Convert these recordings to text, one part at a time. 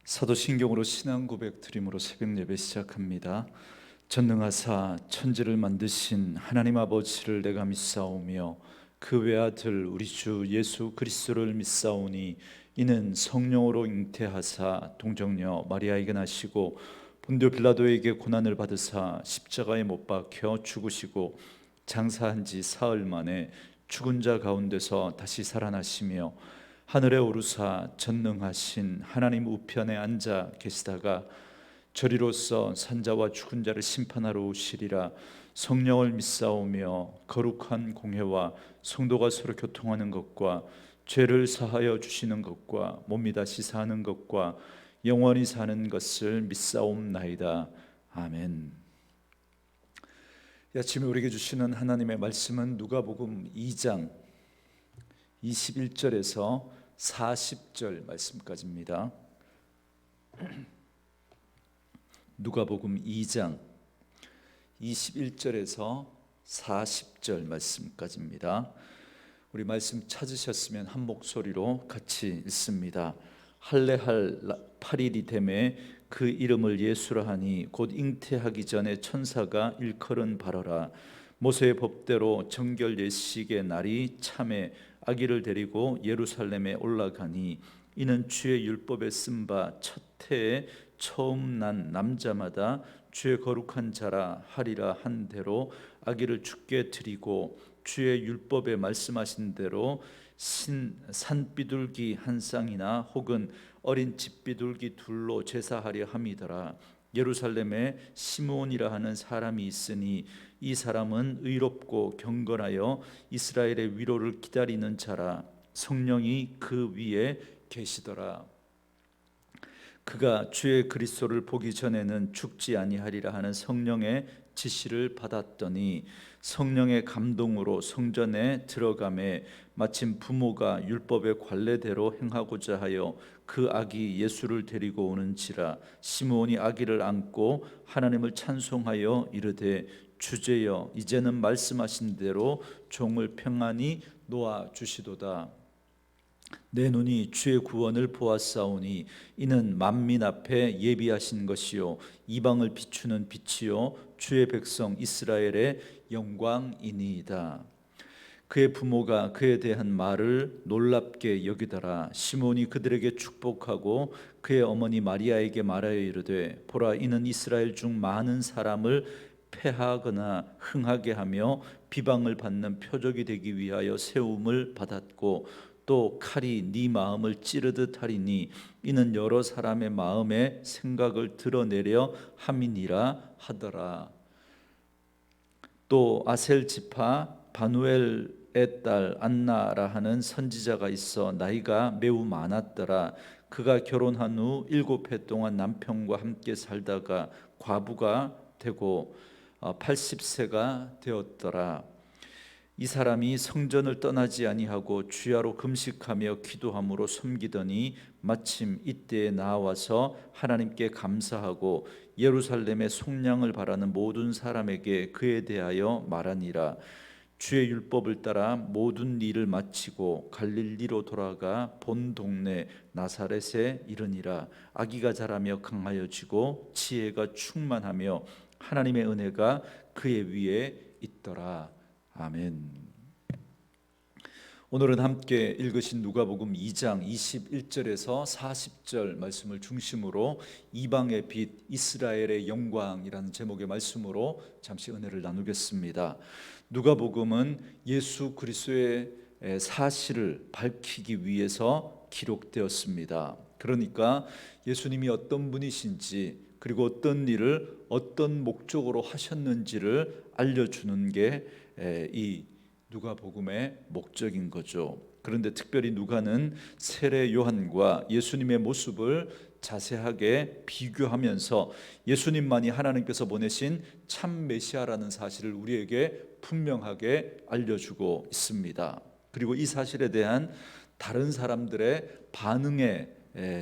사도신경으로 신앙 고백 드림으로 새벽 예배 시작합니다. 전능하사 천지를 만드신 하나님 아버지를 내가 믿사오며 그 외아들 우리 주 예수 그리스도를 믿사오니 이는 성령으로 잉태하사 동정녀 마리아에게 나시고 본디오 빌라도에게 고난을 받으사 십자가에 못 박혀 죽으시고 장사한 지 사흘 만에 죽은 자 가운데서 다시 살아나시며 하늘에 오르사 전능하신 하나님 우편에 앉아 계시다가 저리로서 산자와 죽은 자를 심판하러 오시리라. 성령을 믿사오며 거룩한 공회와 성도가 서로 교통하는 것과 죄를 사하여 주시는 것과 몸이 다시 사는 것과 영원히 사는 것을 믿사옵나이다. 아멘. 이 아침에 우리에게 주시는 하나님의 말씀은 누가복음 2장 21절에서 40절 말씀까지입니다. 누가복음 2장 21절에서 40절 말씀까지입니다. 우리 말씀 찾으셨으면 한 목소리로 같이 읽습니다. 할례할 8일이 되매 그 이름을 예수라 하니 곧 잉태하기 전에 천사가 일컬은 바라라. 모세의 법대로 정결 예식의 날이 참에 아기를 데리고 예루살렘에 올라가니 이는 주의 율법에 쓴 바 첫 해에 처음 난 남자마다 주의 거룩한 자라 하리라 한 대로 아기를 주께 드리고 주의 율법에 말씀하신 대로 산비둘기 한 쌍이나 혹은 어린 집비둘기 둘로 제사하려 함이더라. 예루살렘에 시므온이라 하는 사람이 있으니 이 사람은 의롭고 경건하여 이스라엘의 위로를 기다리는 자라. 성령이 그 위에 계시더라. 그가 주의 그리스도를 보기 전에는 죽지 아니하리라 하는 성령의 지시를 받았더니 성령의 감동으로 성전에 들어가매 마침 부모가 율법의 관례대로 행하고자 하여 그 아기 예수를 데리고 오는지라. 시므온이 아기를 안고 하나님을 찬송하여 이르되 주제여 이제는 말씀하신 대로 종을 평안히 놓아 주시도다. 내 눈이 주의 구원을 보았사오니 이는 만민 앞에 예비하신 것이요 이방을 비추는 빛이요 주의 백성 이스라엘의 영광이니이다. 그의 부모가 그에 대한 말을 놀랍게 여기더라. 시몬이 그들에게 축복하고 그의 어머니 마리아에게 말하여 이르되 보라 이는 이스라엘 중 많은 사람을 패하거나 흥하게 하며 비방을 받는 표적이 되기 위하여 세움을 받았고 또 칼이 네 마음을 찌르듯 하리니 이는 여러 사람의 마음의 생각을 드러내려 함이니라 하더라. 또 아셀 지파 바누엘의 딸 안나라 하는 선지자가 있어 나이가 매우 많았더라. 그가 결혼한 후 7해 동안 남편과 함께 살다가 과부가 되고 80세가 되었더라. 이 사람이 성전을 떠나지 아니하고 주야로 금식하며 기도함으로 섬기더니 마침 이때에 나와서 하나님께 감사하고 예루살렘의 속량을 바라는 모든 사람에게 그에 대하여 말하니라. 주의 율법을 따라 모든 일을 마치고 갈릴리로 돌아가 본 동네 나사렛에 이르니라. 아기가 자라며 강하여지고 지혜가 충만하며 하나님의 은혜가 그의 위에 있더라. 아멘. 오늘은 함께 읽으신 누가복음 2장 21절에서 40절 말씀을 중심으로 이방의 빛 이스라엘의 영광이라는 제목의 말씀으로 잠시 은혜를 나누겠습니다. 누가복음은 예수 그리스도의 사실을 밝히기 위해서 기록되었습니다. 그러니까 예수님이 어떤 분이신지 그리고 어떤 일을 어떤 목적으로 하셨는지를 알려주는 게 이 누가복음의 목적인 거죠. 그런데 특별히 누가는 세례 요한과 예수님의 모습을 자세하게 비교하면서 예수님만이 하나님께서 보내신 참 메시아라는 사실을 우리에게 분명하게 알려주고 있습니다. 그리고 이 사실에 대한 다른 사람들의 반응에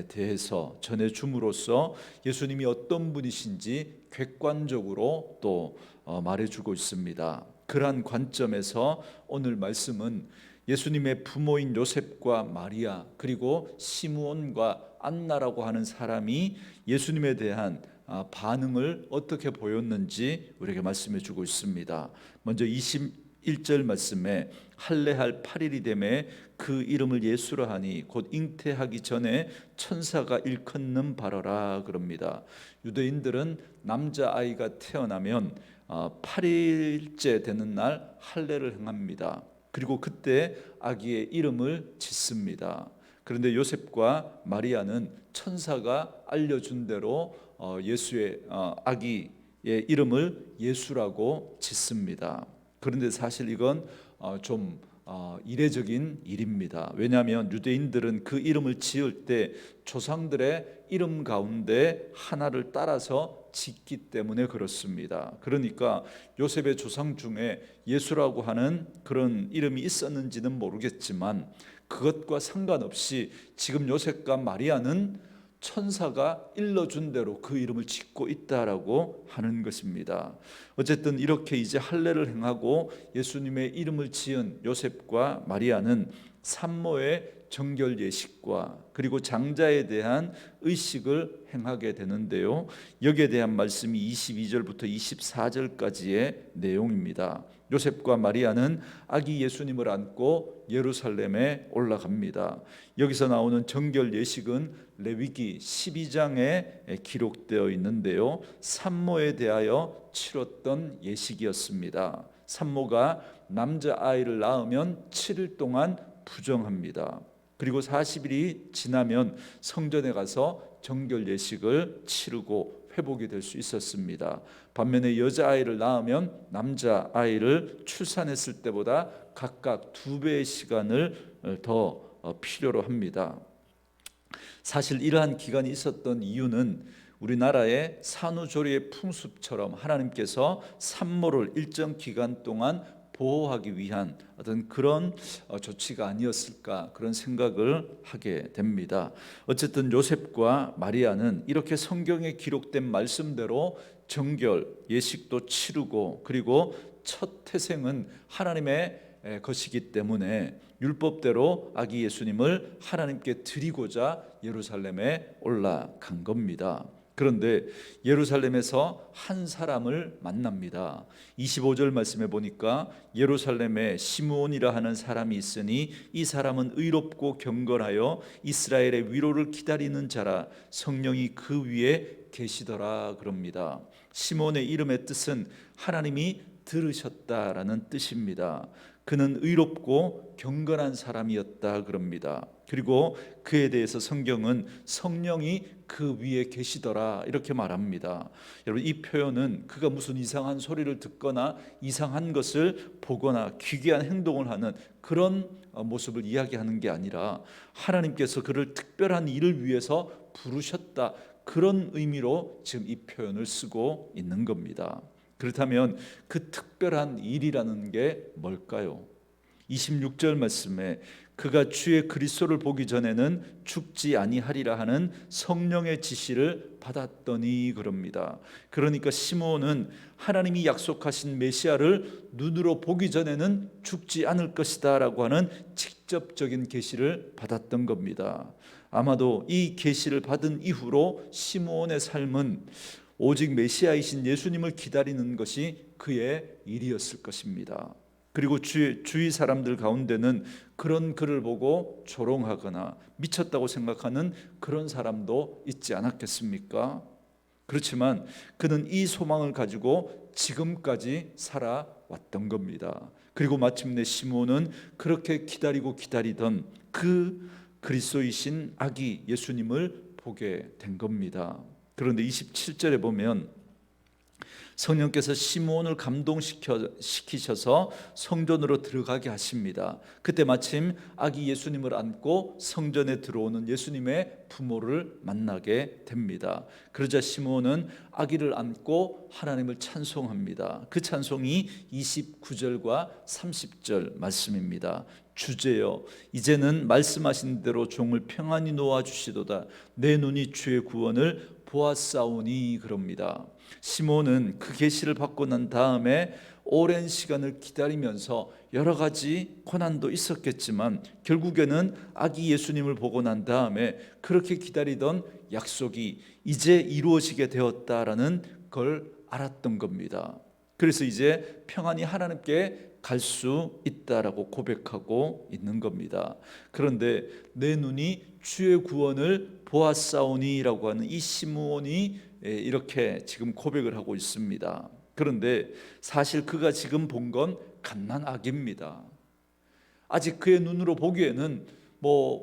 대해서 전해줌으로써 예수님이 어떤 분이신지 객관적으로 또 말해주고 있습니다. 그러한 관점에서 오늘 말씀은 예수님의 부모인 요셉과 마리아 그리고 시므온과 안나라고 하는 사람이 예수님에 대한 반응을 어떻게 보였는지 우리에게 말씀해 주고 있습니다. 먼저 21절 말씀에 할례할 8일이 되매 그 이름을 예수라 하니 곧 잉태하기 전에 천사가 일컫는 바라라 그럽니다. 유대인들은 남자아이가 태어나면 8일째 되는 날 할례를 행합니다. 그리고 그때 아기의 이름을 짓습니다. 그런데 요셉과 마리아는 천사가 알려준 대로 예수의 아기의 이름을 예수라고 짓습니다. 그런데 사실 이건 좀 이례적인 일입니다. 왜냐하면 유대인들은 그 이름을 지을 때 조상들의 이름 가운데 하나를 따라서 짓기 때문에 그렇습니다. 그러니까 요셉의 조상 중에 예수라고 하는 그런 이름이 있었는지는 모르겠지만 그것과 상관없이 지금 요셉과 마리아는 천사가 일러준 대로 그 이름을 짓고 있다라고 하는 것입니다. 어쨌든 이렇게 이제 할례를 행하고 예수님의 이름을 지은 요셉과 마리아는 산모의 정결 예식과 그리고 장자에 대한 의식을 행하게 되는데요. 여기에 대한 말씀이 22절부터 24절까지의 내용입니다. 요셉과 마리아는 아기 예수님을 안고 예루살렘에 올라갑니다. 여기서 나오는 정결 예식은 레위기 12장에 기록되어 있는데요. 산모에 대하여 치렀던 예식이었습니다. 산모가 남자아이를 낳으면 7일 동안 부정합니다. 그리고 40일이 지나면 성전에 가서 정결 예식을 치르고 회복이 될 수 있었습니다. 반면에 여자아이를 낳으면 남자아이를 출산했을 때보다 각각 2배의 시간을 더 필요로 합니다. 사실 이러한 기간이 있었던 이유는 우리나라의 산후조리의 풍습처럼 하나님께서 산모를 일정 기간 동안 보호하기 위한 어떤 그런 조치가 아니었을까 그런 생각을 하게 됩니다. 어쨌든 요셉과 마리아는 이렇게 성경에 기록된 말씀대로 정결 예식도 치르고 그리고 첫 태생은 하나님의 것이기 때문에 율법대로 아기 예수님을 하나님께 드리고자 예루살렘에 올라간 겁니다. 그런데 예루살렘에서 한 사람을 만납니다. 25절 말씀에 보니까 예루살렘에 시므온이라 하는 사람이 있으니 이 사람은 의롭고 경건하여 이스라엘의 위로를 기다리는 자라 성령이 그 위에 계시더라 그럽니다. 시므온의 이름의 뜻은 하나님이 들으셨다라는 뜻입니다. 그는 의롭고 경건한 사람이었다 그럽니다. 그리고 그에 대해서 성경은 성령이 그 위에 계시더라 이렇게 말합니다. 여러분 이 표현은 그가 무슨 이상한 소리를 듣거나 이상한 것을 보거나 기괴한 행동을 하는 그런 모습을 이야기하는 게 아니라 하나님께서 그를 특별한 일을 위해서 부르셨다 그런 의미로 지금 이 표현을 쓰고 있는 겁니다. 그렇다면 그 특별한 일이라는 게 뭘까요? 26절 말씀에 그가 주의 그리스도를 보기 전에는 죽지 아니하리라 하는 성령의 지시를 받았더니 그럽니다. 그러니까 시므온은 하나님이 약속하신 메시아를 눈으로 보기 전에는 죽지 않을 것이다 라고 하는 직접적인 계시를 받았던 겁니다. 아마도 이 계시를 받은 이후로 시므온의 삶은 오직 메시아이신 예수님을 기다리는 것이 그의 일이었을 것입니다. 그리고 주위 사람들 가운데는 그런 그를 보고 조롱하거나 미쳤다고 생각하는 그런 사람도 있지 않았겠습니까? 그렇지만 그는 이 소망을 가지고 지금까지 살아왔던 겁니다. 그리고 마침내 시므온은 그렇게 기다리던 그 그리스도이신 아기 예수님을 보게 된 겁니다. 그런데 27절에 보면 성령께서 시므온을 감동시키셔서 성전으로 들어가게 하십니다. 그때 마침 아기 예수님을 안고 성전에 들어오는 예수님의 부모를 만나게 됩니다. 그러자 시므온은 아기를 안고 하나님을 찬송합니다. 그 찬송이 29절과 30절 말씀입니다. 주제여 이제는 말씀하신 대로 종을 평안히 놓아주시도다. 내 눈이 주의 구원을 보았사오니 그럽니다. 시몬은 그 계시를 받고 난 다음에 오랜 시간을 기다리면서 여러 가지 고난도 있었겠지만 결국에는 아기 예수님을 보고 난 다음에 그렇게 기다리던 약속이 이제 이루어지게 되었다라는 걸 알았던 겁니다. 그래서 이제 평안히 하나님께 갈 수 있다라고 고백하고 있는 겁니다. 그런데 내 눈이 주의 구원을 보았사오니라고 하는 이 시므온이 이렇게 지금 고백을 하고 있습니다. 그런데 사실 그가 지금 본 건 갓난 아기입니다. 아직 그의 눈으로 보기에는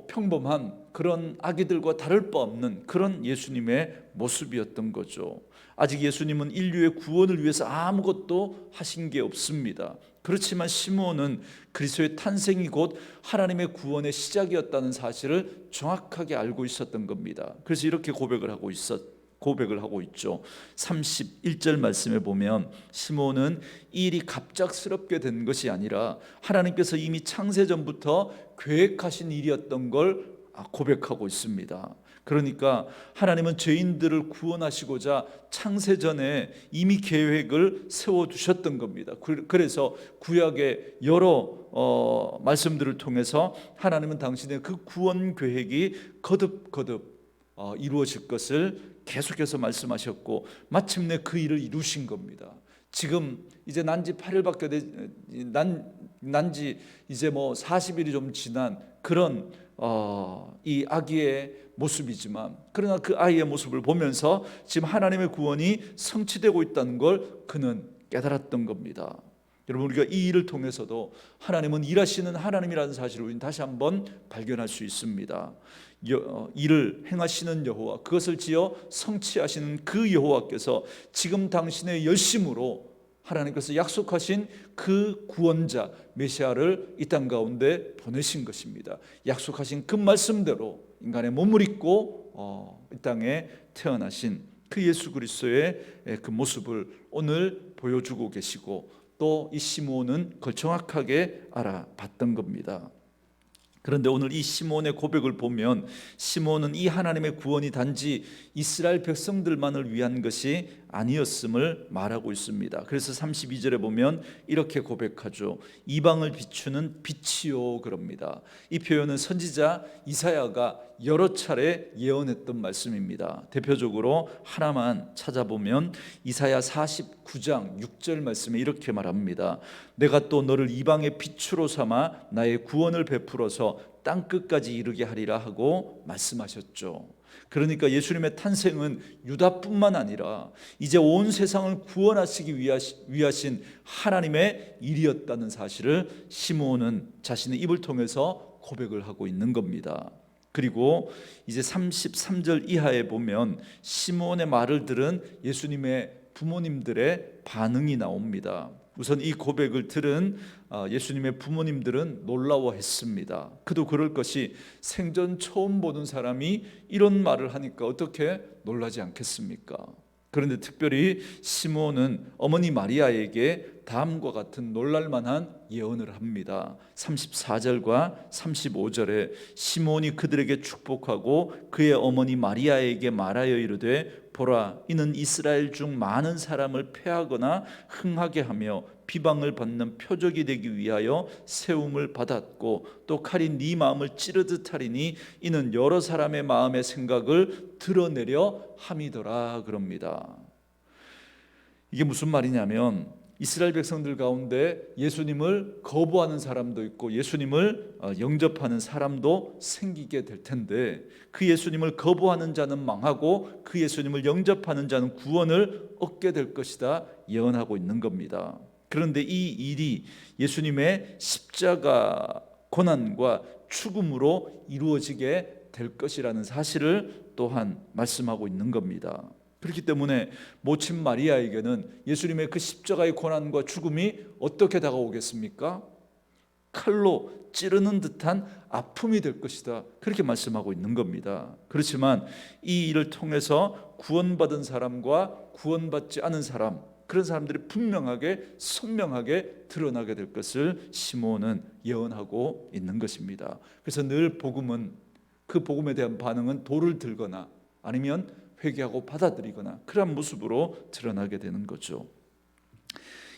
평범한 그런 아기들과 다를 바 없는 그런 예수님의 모습이었던 거죠. 아직 예수님은 인류의 구원을 위해서 아무것도 하신 게 없습니다. 그렇지만 시므온은 그리스도의 탄생이 곧 하나님의 구원의 시작이었다는 사실을 정확하게 알고 있었던 겁니다. 그래서 이렇게 고백을 하고 있죠. 31절 말씀에 보면 시므온은 이 일이 갑작스럽게 된 것이 아니라 하나님께서 이미 창세전부터 계획하신 일이었던 걸 고백하고 있습니다. 그러니까 하나님은 죄인들을 구원하시고자 창세전에 이미 계획을 세워두셨던 겁니다. 그래서 구약의 여러 말씀들을 통해서 하나님은 당신의 그 구원 계획이 거듭 이루어질 것을 계속해서 말씀하셨고 마침내 그 일을 이루신 겁니다. 지금 이제 난지 8일밖에 난지 이제 40일이 좀 지난 그런 이 아기의 모습이지만 그러나 그 아이의 모습을 보면서 지금 하나님의 구원이 성취되고 있다는 걸 그는 깨달았던 겁니다. 여러분, 우리가 이 일을 통해서도 하나님은 일하시는 하나님이라는 사실을 우리는 다시 한번 발견할 수 있습니다. 일을 행하시는 여호와, 그것을 지어 성취하시는 그 여호와께서 지금 당신의 열심으로 하나님께서 약속하신 그 구원자 메시아를 이 땅 가운데 보내신 것입니다. 약속하신 그 말씀대로 인간의 몸을 입고 이 땅에 태어나신 그 예수 그리스도의 그 모습을 오늘 보여주고 계시고 또 이 시므온은 그걸 정확하게 알아봤던 겁니다. 그런데 오늘 이 시므온의 고백을 보면 시므온은 이 하나님의 구원이 단지 이스라엘 백성들만을 위한 것이 아니었음을 말하고 있습니다. 그래서 32절에 보면 이렇게 고백하죠. 이방을 비추는 빛이요 그럽니다. 이 표현은 선지자 이사야가 여러 차례 예언했던 말씀입니다. 대표적으로 하나만 찾아보면 이사야 49장 6절 말씀에 이렇게 말합니다. 내가 또 너를 이방의 빛으로 삼아 나의 구원을 베풀어서 땅 끝까지 이르게 하리라 하고 말씀하셨죠. 그러니까 예수님의 탄생은 유다뿐만 아니라 이제 온 세상을 구원하시기 위하신 하나님의 일이었다는 사실을 시므온은 자신의 입을 통해서 고백을 하고 있는 겁니다. 그리고 이제 33절 이하에 보면 시므온의 말을 들은 예수님의 부모님들의 반응이 나옵니다. 우선 이 고백을 들은 예수님의 부모님들은 놀라워했습니다. 그도 그럴 것이 생전 처음 보는 사람이 이런 말을 하니까 어떻게 놀라지 않겠습니까? 그런데 특별히 시므온은 어머니 마리아에게 다음과 같은 놀랄만한 예언을 합니다. 34절과 35절에 시므온이 그들에게 축복하고 그의 어머니 마리아에게 말하여 이르되 보라, 이는 이스라엘 중 많은 사람을 패하거나 흥하게 하며 비방을 받는 표적이 되기 위하여 세움을 받았고 또 칼이 네 마음을 찌르듯 하리니 이는 여러 사람의 마음의 생각을 드러내려 함이더라 그럽니다. 이게 무슨 말이냐면 이스라엘 백성들 가운데 예수님을 거부하는 사람도 있고 예수님을 영접하는 사람도 생기게 될 텐데 그 예수님을 거부하는 자는 망하고 그 예수님을 영접하는 자는 구원을 얻게 될 것이다 예언하고 있는 겁니다. 그런데 이 일이 예수님의 십자가 고난과 죽음으로 이루어지게 될 것이라는 사실을 또한 말씀하고 있는 겁니다. 그렇기 때문에 모친 마리아에게는 예수님의 그 십자가의 고난과 죽음이 어떻게 다가오겠습니까? 칼로 찌르는 듯한 아픔이 될 것이다. 그렇게 말씀하고 있는 겁니다. 그렇지만 이 일을 통해서 구원받은 사람과 구원받지 않은 사람, 그런 사람들이 분명하게 선명하게 드러나게 될 것을 시므온은 예언하고 있는 것입니다. 그래서 늘 복음은 그 복음에 대한 반응은 돌을 들거나 아니면 회개하고 받아들이거나 그런 모습으로 드러나게 되는 거죠.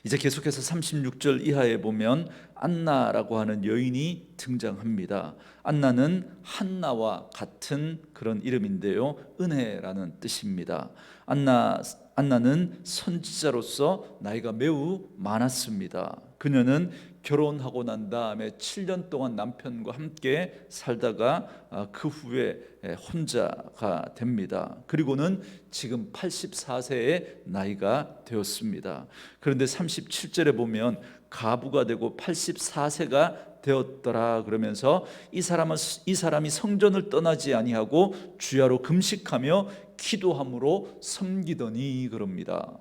이제 계속해서 36절 이하에 보면 안나라고 하는 여인이 등장합니다. 안나는 한나와 같은 그런 이름인데요, 은혜라는 뜻입니다. 안나는 선지자로서 나이가 매우 많았습니다. 그녀는 결혼하고 난 다음에 7년 동안 남편과 함께 살다가 그 후에 혼자가 됩니다. 그리고는 지금 84세의 나이가 되었습니다. 그런데 37절에 보면 가부가 되고 84세가 되었더라 그러면서 이 사람이 성전을 떠나지 아니하고 주야로 금식하며 기도함으로 섬기더니 그럽니다.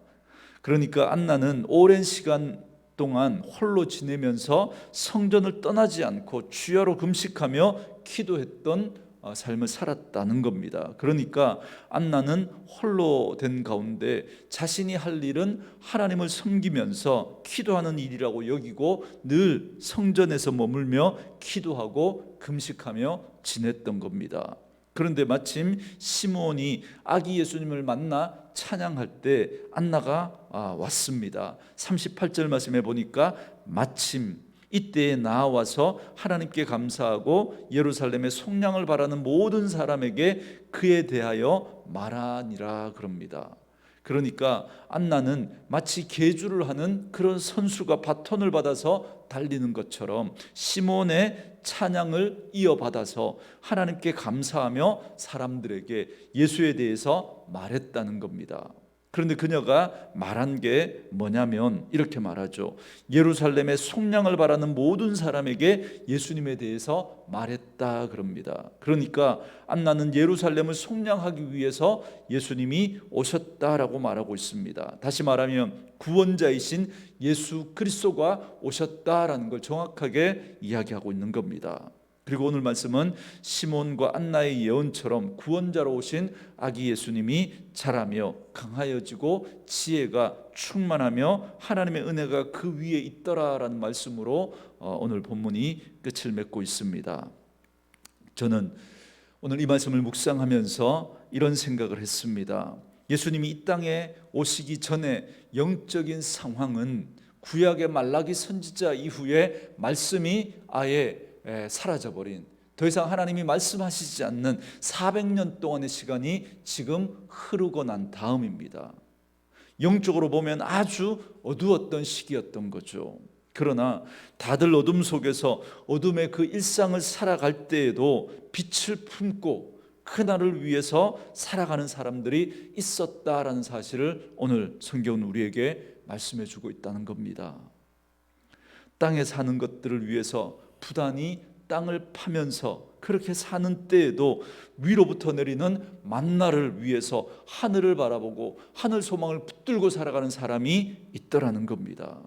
그러니까 안나는 오랜 시간 동안 홀로 지내면서 성전을 떠나지 않고 주야로 금식하며 기도했던 삶을 살았다는 겁니다. 그러니까 안나는 홀로 된 가운데 자신이 할 일은 하나님을 섬기면서 기도하는 일이라고 여기고 늘 성전에서 머물며 기도하고 금식하며 지냈던 겁니다. 그런데 마침 시므온이 아기 예수님을 만나 찬양할 때 안나가 왔습니다. 38절 말씀에 보니까 마침 이때에 나와서 하나님께 감사하고 예루살렘에 속량을 바라는 모든 사람에게 그에 대하여 말하니라 그럽니다. 그러니까 안나는 마치 계주를 하는 그런 선수가 바톤을 받아서 달리는 것처럼 시몬의 찬양을 이어받아서 하나님께 감사하며 사람들에게 예수에 대해서 말했다는 겁니다. 그런데 그녀가 말한 게 뭐냐면 이렇게 말하죠. 예루살렘의 속량을 바라는 모든 사람에게 예수님에 대해서 말했다 그럽니다. 그러니까 안나는 예루살렘을 속량하기 위해서 예수님이 오셨다라고 말하고 있습니다. 다시 말하면 구원자이신 예수 그리스도가 오셨다라는 걸 정확하게 이야기하고 있는 겁니다. 그리고 오늘 말씀은 시몬과 안나의 예언처럼 구원자로 오신 아기 예수님이 자라며 강하여지고 지혜가 충만하며 하나님의 은혜가 그 위에 있더라라는 말씀으로 오늘 본문이 끝을 맺고 있습니다. 저는 오늘 이 말씀을 묵상하면서 이런 생각을 했습니다. 예수님이 이 땅에 오시기 전에 영적인 상황은 구약의 말라기 선지자 이후에 말씀이 아예 사라져버린, 더 이상 하나님이 말씀하시지 않는 400년 동안의 시간이 지금 흐르고 난 다음입니다. 영적으로 보면 아주 어두웠던 시기였던 거죠. 그러나 다들 어둠 속에서 어둠의 그 일상을 살아갈 때에도 빛을 품고 그날을 위해서 살아가는 사람들이 있었다라는 사실을 오늘 성경은 우리에게 말씀해 주고 있다는 겁니다. 땅에 사는 것들을 위해서 부단히 땅을 파면서 그렇게 사는 때에도 위로부터 내리는 만나를 위해서 하늘을 바라보고 하늘 소망을 붙들고 살아가는 사람이 있더라는 겁니다.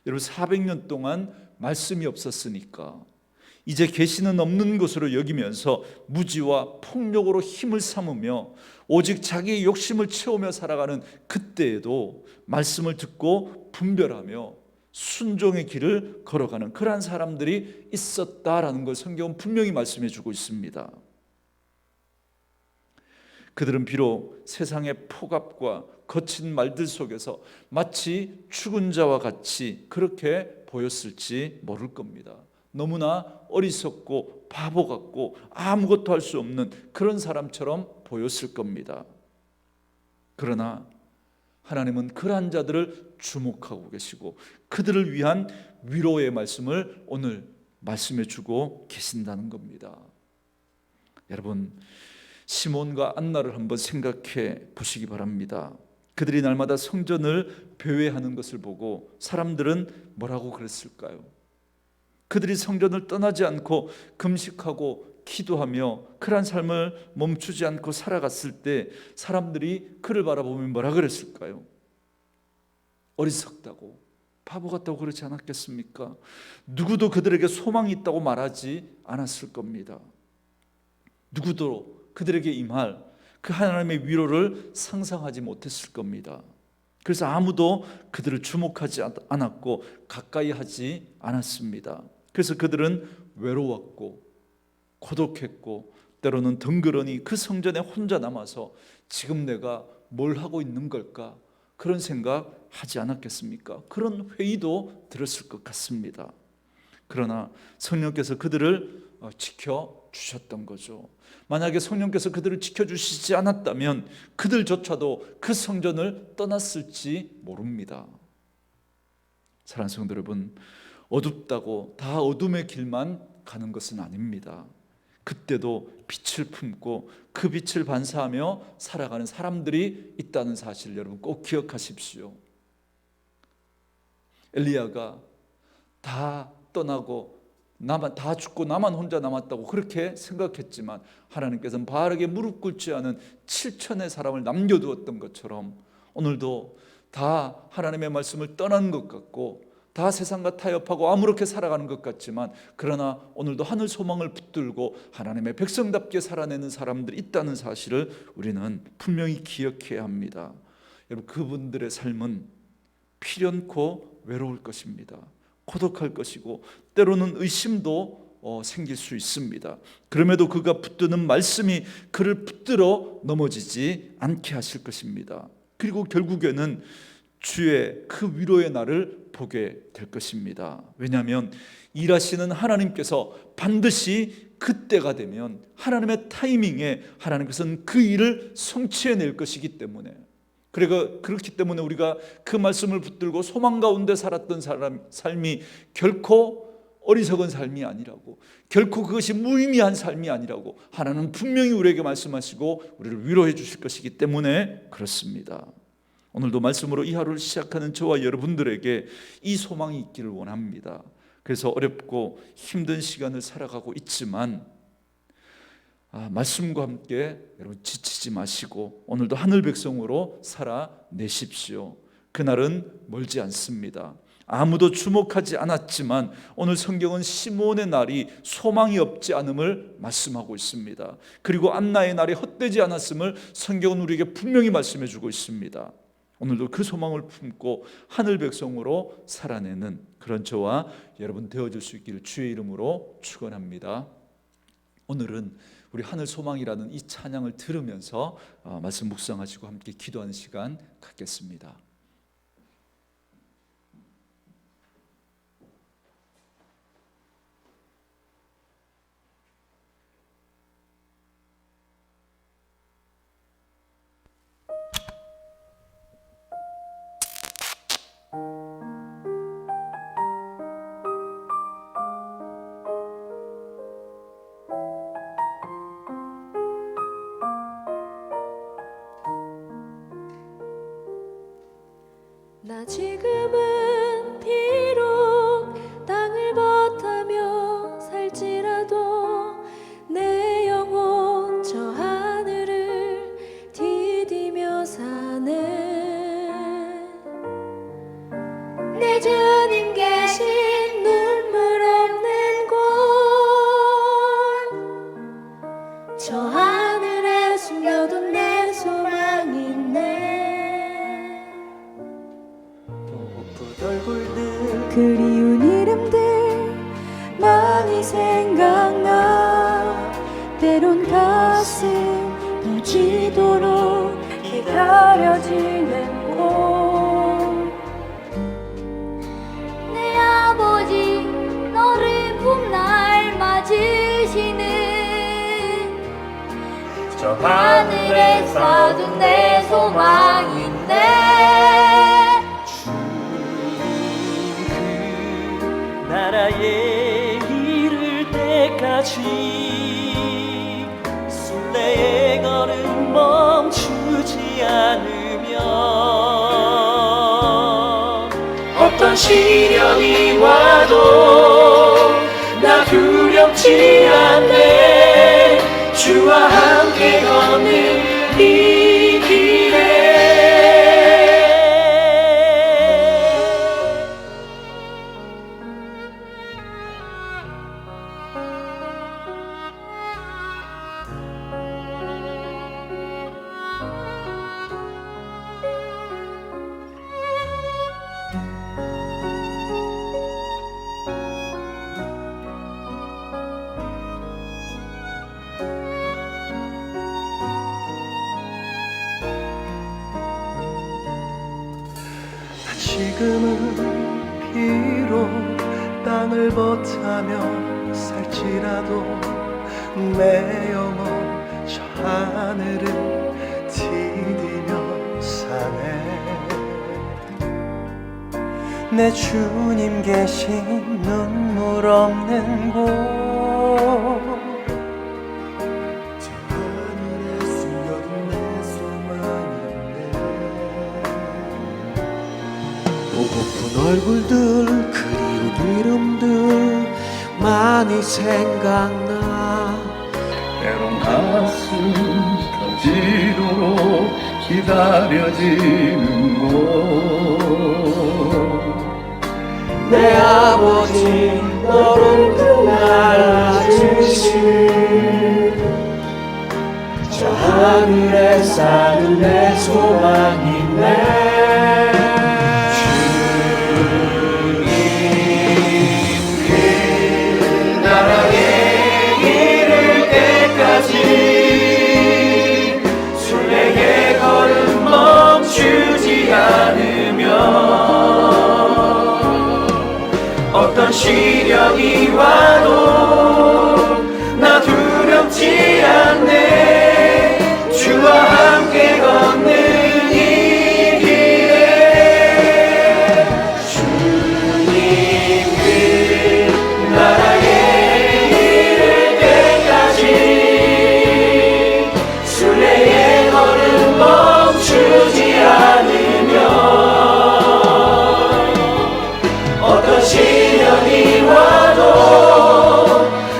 여러분, 400년 동안 말씀이 없었으니까 이제 계시는 없는 것으로 여기면서 무지와 폭력으로 힘을 삼으며 오직 자기의 욕심을 채우며 살아가는 그때에도 말씀을 듣고 분별하며 순종의 길을 걸어가는 그러한 사람들이 있었다라는 걸 성경은 분명히 말씀해 주고 있습니다. 그들은 비록 세상의 폭압과 거친 말들 속에서 마치 죽은 자와 같이 그렇게 보였을지 모를 겁니다. 너무나 어리석고 바보 같고 아무것도 할 수 없는 그런 사람처럼 보였을 겁니다. 그러나 하나님은 그러한 자들을 주목하고 계시고 그들을 위한 위로의 말씀을 오늘 말씀해 주고 계신다는 겁니다. 여러분, 시몬과 안나를 한번 생각해 보시기 바랍니다. 그들이 날마다 성전을 배회하는 것을 보고 사람들은 뭐라고 그랬을까요? 그들이 성전을 떠나지 않고 금식하고 기도하며 그러한 삶을 멈추지 않고 살아갔을 때 사람들이 그를 바라보면 뭐라 그랬을까요? 어리석다고, 바보 같다고 그러지 않았겠습니까? 누구도 그들에게 소망이 있다고 말하지 않았을 겁니다. 누구도 그들에게 임할 그 하나님의 위로를 상상하지 못했을 겁니다. 그래서 아무도 그들을 주목하지 않았고 가까이 하지 않았습니다. 그래서 그들은 외로웠고 고독했고 때로는 덩그러니 그 성전에 혼자 남아서 지금 내가 뭘 하고 있는 걸까? 그런 생각 하지 않았겠습니까? 그런 회의도 들었을 것 같습니다. 그러나 성령께서 그들을 지켜주셨던 거죠. 만약에 성령께서 그들을 지켜주시지 않았다면 그들조차도 그 성전을 떠났을지 모릅니다. 사랑하는 성도 여러분, 어둡다고 다 어둠의 길만 가는 것은 아닙니다. 그때도 빛을 품고 그 빛을 반사하며 살아가는 사람들이 있다는 사실을 여러분 꼭 기억하십시오. 엘리야가 다 떠나고 다 죽고 나만 혼자 남았다고 그렇게 생각했지만 하나님께서는 바르게 무릎 꿇지 않은 7천의 사람을 남겨두었던 것처럼 오늘도 다 하나님의 말씀을 떠난 것 같고 다 세상과 타협하고 아무렇게 살아가는 것 같지만 그러나 오늘도 하늘 소망을 붙들고 하나님의 백성답게 살아내는 사람들이 있다는 사실을 우리는 분명히 기억해야 합니다. 여러분, 그분들의 삶은 피련코 외로울 것입니다. 고독할 것이고 때로는 의심도 생길 수 있습니다. 그럼에도 그가 붙드는 말씀이 그를 붙들어 넘어지지 않게 하실 것입니다. 그리고 결국에는 주의 그 위로의 날을 보게 될 것입니다. 왜냐하면 일하시는 하나님께서 반드시 그때가 되면 하나님의 타이밍에 하나님께서는 그 일을 성취해낼 것이기 때문에, 그렇기 때문에 우리가 그 말씀을 붙들고 소망 가운데 살았던 삶이 결코 어리석은 삶이 아니라고, 결코 그것이 무의미한 삶이 아니라고 하나님은 분명히 우리에게 말씀하시고 우리를 위로해 주실 것이기 때문에 그렇습니다. 오늘도 말씀으로 이 하루를 시작하는 저와 여러분들에게 이 소망이 있기를 원합니다. 그래서 어렵고 힘든 시간을 살아가고 있지만 말씀과 함께 여러분 지치지 마시고 오늘도 하늘 백성으로 살아내십시오. 그날은 멀지 않습니다. 아무도 주목하지 않았지만 오늘 성경은 시므온의 날이 소망이 없지 않음을 말씀하고 있습니다. 그리고 안나의 날이 헛되지 않았음을 성경은 우리에게 분명히 말씀해 주고 있습니다. 오늘도 그 소망을 품고 하늘 백성으로 살아내는 그런 저와 여러분 되어줄 수 있기를 주의 이름으로 축원합니다. 오늘은 우리 하늘 소망이라는 이 찬양을 들으면서 말씀 묵상하시고 함께 기도하는 시간 갖겠습니다. 나 지금은 비록 땅을 버타며 살지라도 내 영혼 저 하늘을 디디며 사네. 내 주님 계신 눈물 없는 곳 저 하늘에 숨겨둔 내 소망이 있네. 그리운 이름들 많이 생각나. 때론 가슴 터지도록 기다려지는 곳. 내 아버지 너를 봄날 맞으시는 저 하늘에 쌓둔 내 소망이 있네. 나라에 이를 때까지 순례의 걸음 멈추지 않으면 어떤 시련이 와도 나 두렵지 않네. 주와 함께 걷는 이 길에 지금은 비록 땅을 버타며 살지라도 내 영혼 저 하늘을 디디며 사네. 내 주님 계신 눈물 없는 곳, 저 하늘에 숨겨둔 내 소망이네. 보고픈 얼굴들 그리운 이름들 많이 생각나. 때론 가슴 터지도록 기다려지는 곳, 내 아버지 너는 그날 주신 저 하늘에 사는 내 소망이네. 주님 나라에 이를 때까지 순례의 걸음 멈추지 않으며 어떤 시련이 와도 나 두렵지 않네. 주와 함께 걷는 이 길에 주님 그 나라에 이를 때까지 순례의 걸음 멈추지 않으며 어떤 시련이 와도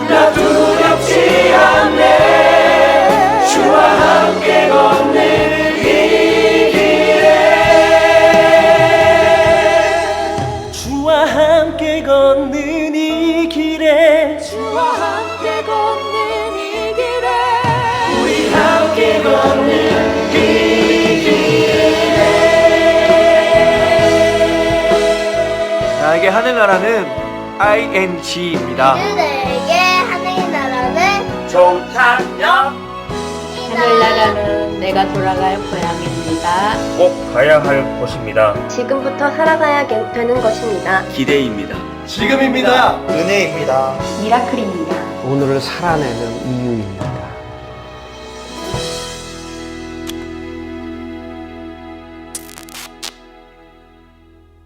나 두렵지 않네. 주와 함께 걷는 이 길에 주와 함께 걷는 이 길에 주와 함께 걷는 이 길에 우리 함께 걷는 이 길에. 나에게 하늘나라는 ING입니다. 그들에게 하늘나라는 종착역 하늘나라는 내가 돌아갈 고향입니다. 꼭 가야 할 곳입니다. 지금부터 살아가야 되는 것입니다. 기대입니다. 지금입니다. 은혜입니다. 미라클입니다. 오늘을 살아내는 이유입니다.